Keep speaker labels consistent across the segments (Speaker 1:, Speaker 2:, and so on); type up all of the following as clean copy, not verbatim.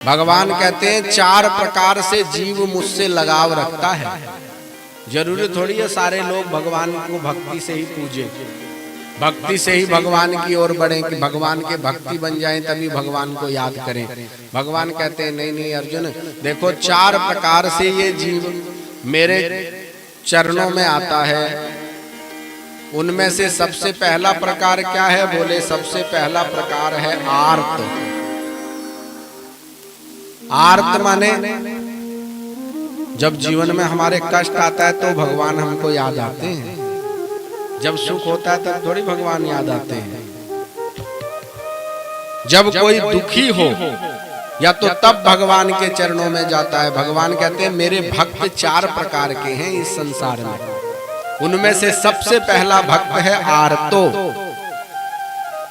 Speaker 1: भगवान कहते हैं 4 प्रकार से जीव मुझसे लगाव रखता है। जरूरी थोड़ी है सारे लोग भगवान को भक्ति से ही पूजे, भक्ति से ही भगवान की ओर बढ़े, कि भगवान के भक्ति बन जाएं तभी भगवान को याद करें। भगवान कहते हैं नहीं नहीं अर्जुन, देखो 4 प्रकार से ये जीव मेरे चरणों में आता है। उनमें से सबसे पहला प्रकार क्या है? बोले सबसे पहला प्रकार है आर्त। आर्त माने जब जीवन में हमारे कष्ट आता है तो भगवान हमको याद आते हैं, जब सुख होता है तब थोड़ी भगवान याद आते हैं। जब कोई दुखी हो या तो तब भगवान के चरणों में जाता है। भगवान कहते हैं मेरे भक्त 4 प्रकार के हैं इस संसार में, उनमें से सबसे पहला भक्त है आर्तो,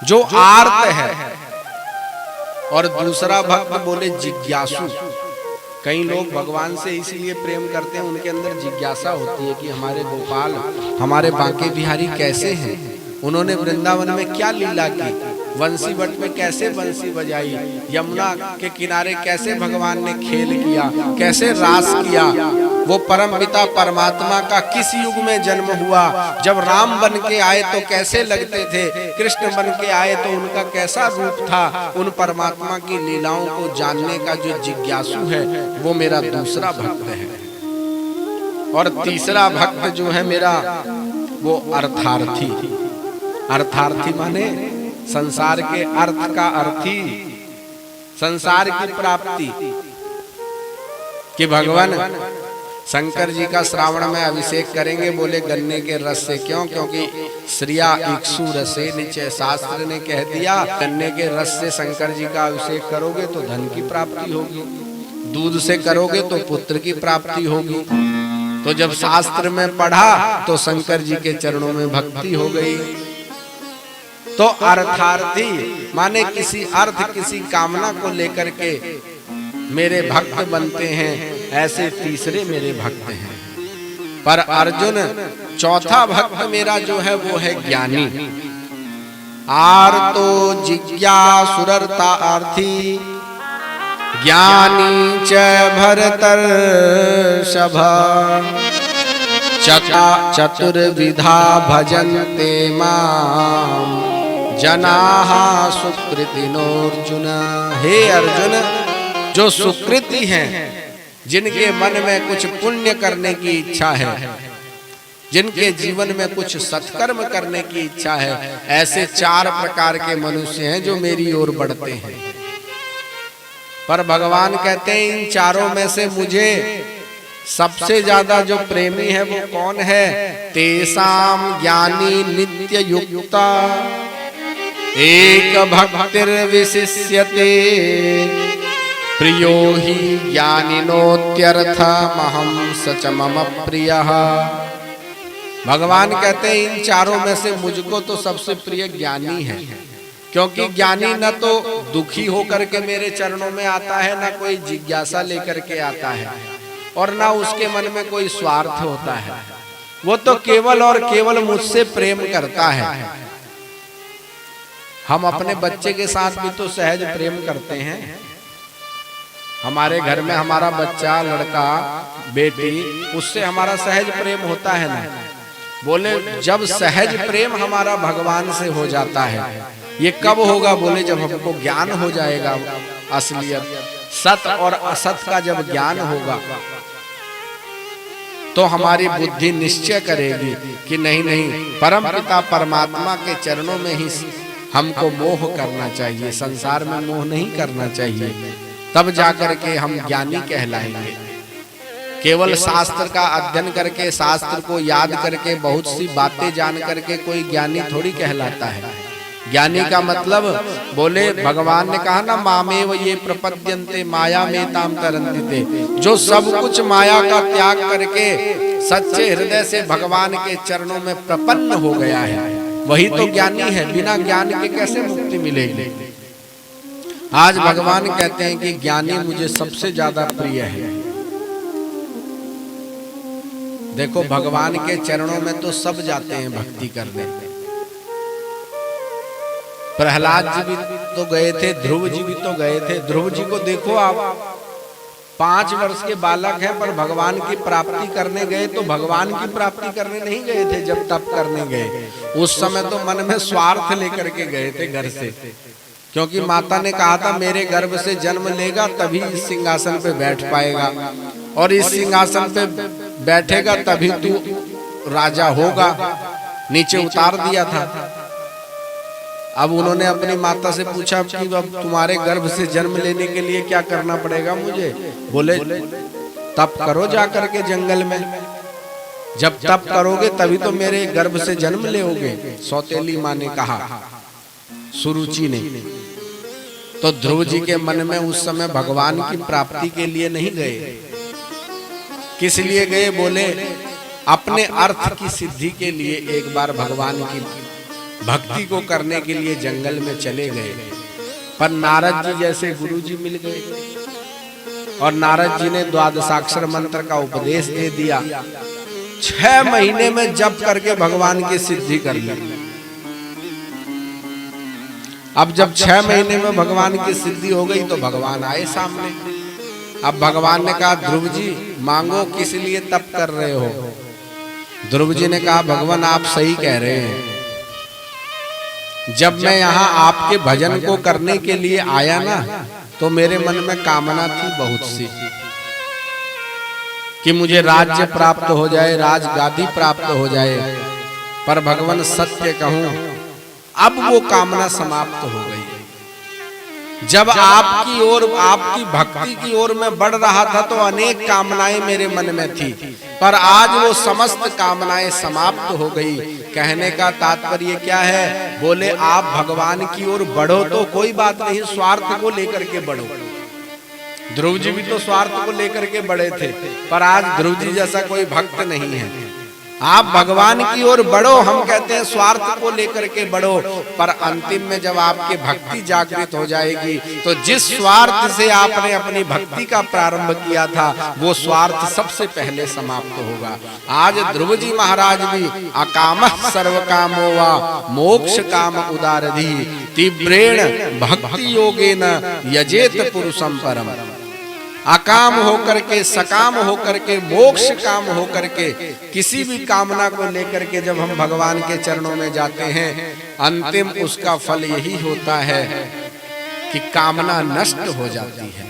Speaker 1: जो आर्त है। और दूसरा भक्त बोले जिज्ञासु। कई लोग भगवान से इसलिए प्रेम करते हैं, उनके अंदर जिज्ञासा होती है कि हमारे गोपाल, हमारे बांके बिहारी कैसे हैं, उन्होंने वृंदावन में क्या लीला की, वंशी वट में कैसे बंसी बजाई, यमुना के किनारे कैसे भगवान ने खेल किया, कैसे रास किया, वो परम पिता परमात्मा का किस युग में जन्म हुआ, जब राम बन के आए तो कैसे लगते थे, कृष्ण बन के आए तो उनका कैसा रूप था। उन परमात्मा की लीलाओं को जानने का जो जिज्ञासु है वो मेरा दूसरा भक्त है। और तीसरा भक्त जो है मेरा वो अर्थार्थी। अर्थार्थी माने संसार के अर्थ का अर्थी, संसार की प्राप्ति। कि भगवान शंकर जी का श्रावण में अभिषेक करेंगे, बोले गन्ने के रस से। क्यों? क्योंकि श्रिया इक्षु रसे निचय, शास्त्र ने कह दिया गन्ने के रस से शंकर जी का अभिषेक करोगे तो धन की प्राप्ति होगी, दूध से करोगे तो पुत्र की प्राप्ति होगी। तो जब शास्त्र में पढ़ा तो शंकर जी के चरणों में भक्ति हो गई। तो अर्थार्थी माने किसी अर्थ, किसी कामना को लेकर के मेरे भक्त बनते हैं, ऐसे तीसरे मेरे भक्त हैं। पर अर्जुन चौथा भक्त मेरा जो है वो है ज्ञानी। आर्तो जिज्ञासुरर्ता अर्थी ज्ञानी च भरतर्षभ चतुर्विधा भजन्ते माम जनाः सुकृतिनोऽर्जुन। हे अर्जुन, जो सुकृति हैं, जिनके मन में कुछ पुण्य करने की इच्छा है, जिनके जीवन में कुछ सत्कर्म करने की इच्छा है, ऐसे 4 प्रकार के मनुष्य हैं जो मेरी ओर बढ़ते हैं। पर भगवान कहते हैं इन चारों में से मुझे सबसे ज्यादा जो प्रेमी है वो कौन है? तेसाम ज्ञानी नित्य युक्ता एक भक्तिर्विशिष्यते प्रियो हि ज्ञानिनोत्यर्थमहं स च मम प्रियः। भगवान कहते हैं इन चारों में से मुझको तो सबसे प्रिय ज्ञानी है, क्योंकि ज्ञानी न तो दुखी होकर के मेरे चरणों में आता है, न कोई जिज्ञासा लेकर के आता है, और न उसके मन में कोई स्वार्थ होता है। वो तो केवल और केवल मुझसे प्रेम करता है। हम अपने बच्चे के साथ भी तो सहज प्रेम करते हैं। हमारे घर में हमारा बच्चा, लड़का, बेटी, उससे हमारा सहज प्रेम होता है ना। बोले जब सहज प्रेम हमारा भगवान से हो जाता है, ये कब होगा? बोले जब हमको ज्ञान हो जाएगा, असलियत सत और असत का जब ज्ञान होगा तो हमारी बुद्धि निश्चय करेगी कि नहीं नहीं, परम पिता परमात्मा के चरणों में ही हमको मोह करना चाहिए, संसार में मोह नहीं करना चाहिए। तब जाकर के हम ज्ञानी कहलाएंगे। केवल शास्त्र का अध्ययन करके, शास्त्र को याद करके, बहुत सी बातें जान करके कोई ज्ञानी थोड़ी कहलाता है। ज्ञानी का मतलब बोले भगवान ने कहा ना, मामेव ये प्रपद्यन्ते माया में ताम तरन्ति, जो सब कुछ माया का त्याग करके सच्चे हृदय से भगवान के चरणों में प्रपन्न हो गया है, वही तो ज्ञानी है। बिना ज्ञान के कैसे मुक्ति मिलेगी? आज भगवान कहते हैं कि ज्ञानी मुझे सबसे ज्यादा प्रिय है। देखो भगवान के चरणों में तो सब जाते हैं भक्ति करने, प्रहलाद जी भी तो गए थे, ध्रुव जी भी तो गए थे। ध्रुव जी को देखो आप, 5 वर्ष के बालक हैं, पर भगवान की प्राप्ति करने गए तो भगवान की प्राप्ति करने नहीं गए थे। जब तप करने गए उस समय तो मन में स्वार्थ लेकर के गए थे घर से, क्योंकि माता ने कहा था मेरे गर्भ से जन्म लेगा तभी इस सिंहासन पे बैठ पाएगा, और इस सिंहासन पे बैठेगा तभी तू राजा होगा। नीचे उतार दिया था। अब उन्होंने अपनी माता से पूछा कि अब तुम्हारे गर्भ से जन्म लेने के लिए क्या करना पड़ेगा मुझे? बोले तप करो जा करके जंगल में, जब तप करोगे तभी तो मेरे गर्भ से जन्म लेओगे। सौतेली माँ ने कहा, सुरुचि ने। तो ध्रुव जी के मन में उस समय भगवान की प्राप्ति के लिए नहीं गए। किस लिए गए? बोले अपने अर्थ की सिद्धि के लिए एक बार भगवान की भक्ति को करने के लिए जंगल में चले गए। पर नारद जी जैसे गुरु जी मिल गए, और नारद जी ने द्वादशाक्षर मंत्र का उपदेश दे दिया। 6 महीने में जप करके भगवान की सिद्धि कर ली। अब जब 6 महीने में भगवान की सिद्धि हो गई तो भगवान आए सामने। अब भगवान ने कहा, ध्रुव जी मांगो, किस लिए तप कर रहे हो? ध्रुव जी ने कहा, भगवान आप सही कह रहे हैं। जब मैं यहाँ आपके भजन को करने के लिए आया ना, तो मेरे मन में कामना थी बहुत सी कि मुझे राज्य प्राप्त हो जाए, राजगादी प्राप्त हो जाए। पर भगवान सत्य कहूं, अब वो कामना समाप्त हो गई। जब आपकी ओर, आपकी भक्ति की ओर मैं बढ़ रहा था तो अनेक कामनाएं मेरे मन में थी, पर आज वो समस्त कामनाएं समाप्त हो गई। कहने का तात्पर्य क्या है? बोले आप भगवान की ओर बढ़ो तो कोई बात नहीं, स्वार्थ को लेकर के बढ़ो। ध्रुव जी भी तो स्वार्थ को लेकर के बढ़े थे, पर आज ध्रुव जी जैसा कोई भक्त नहीं है। आप भगवान की ओर बढ़ो, हम कहते हैं स्वार्थ को लेकर के बढ़ो, पर अंतिम में जब आपकी भक्ति जागृत हो जाएगी तो जिस स्वार्थ से आपने अपनी भक्ति का प्रारंभ किया था वो स्वार्थ सबसे पहले समाप्त होगा। आज ध्रुव जी महाराज भी अकामः सर्व कामो वा मोक्ष काम उदारधि तीव्रेण भक्ति योगेन यजेत पुरुषम परम। अकाम होकर के, सकाम होकर के, मोक्ष काम होकर के, किसी भी कामना को लेकर के जब हम भगवान के चरणों में जाते हैं, अंतिम उसका फल यही होता है कि कामना नष्ट हो जाती है।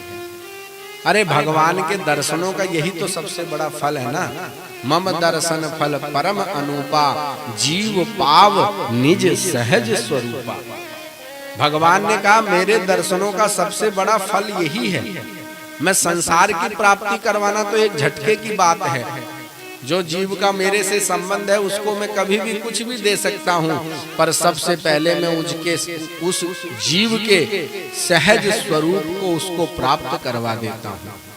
Speaker 1: अरे भगवान के दर्शनों का यही तो सबसे बड़ा फल है ना। मम दर्शन फल परम अनुपा जीव पाव निज सहज स्वरूपा। भगवान ने कहा मेरे दर्शनों का सबसे बड़ा फल यही है। मैं संसार की प्राप्ति करवाना तो एक झटके की बात है। जो जीव का मेरे से संबंध है उसको मैं कभी भी कुछ भी दे सकता हूँ, पर सबसे पहले मैं उस जीव के सहज स्वरूप को उसको प्राप्त करवा देता हूँ।